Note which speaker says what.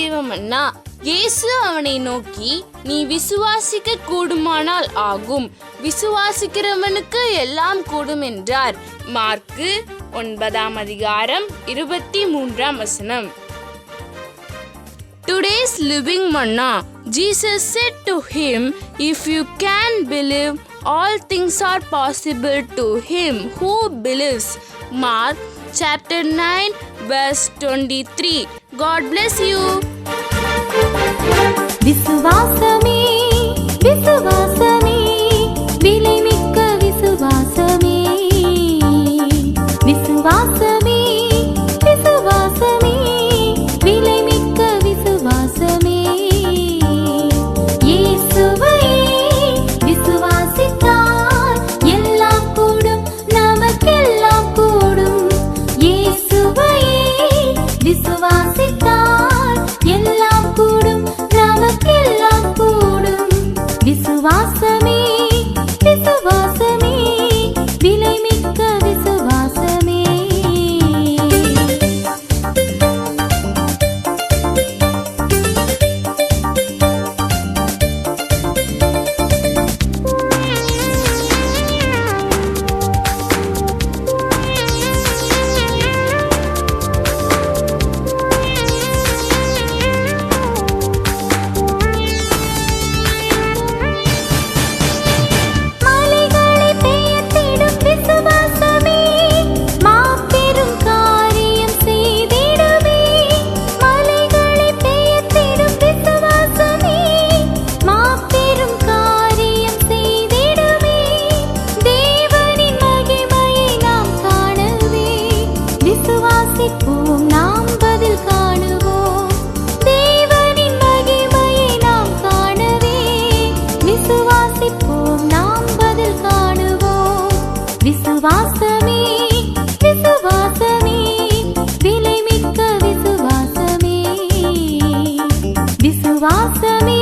Speaker 1: ஜீவமன்னா. இயேசு அவனை நோக்கி, நீ விசுவாசிக்க கூடுமானால் ஆகும், விசுவாசிக்கிறவனுக்கு எல்லாம் கூடும் என்றார். Mark 9:23. Today's living manna. Jesus said to him, if you can believe, all things are possible to him who believes. Mark chapter 9:23. God bless you.
Speaker 2: விசுவாசமே விசுவாசமே விலைமிக்க விசுவாசமே, விசுவாசமே விசுவாசமே விலைமிக்க விசுவாசமே. இயேசுவை விசுவாசித்தால் எல்லாம் கூடும், நமக்கெல்லாம் கூடும். இயேசுவை விசுவாசித்தால் எல்லாம் கூடும், நமக்கெல்லாம் கூடும். விசுவாசமே விசுவாசமே விலைமிக்க விசுவாசமே. விசுவாசமே விசுவாசமே விலைமிக்க விசுவாசமே, விசுவாசமே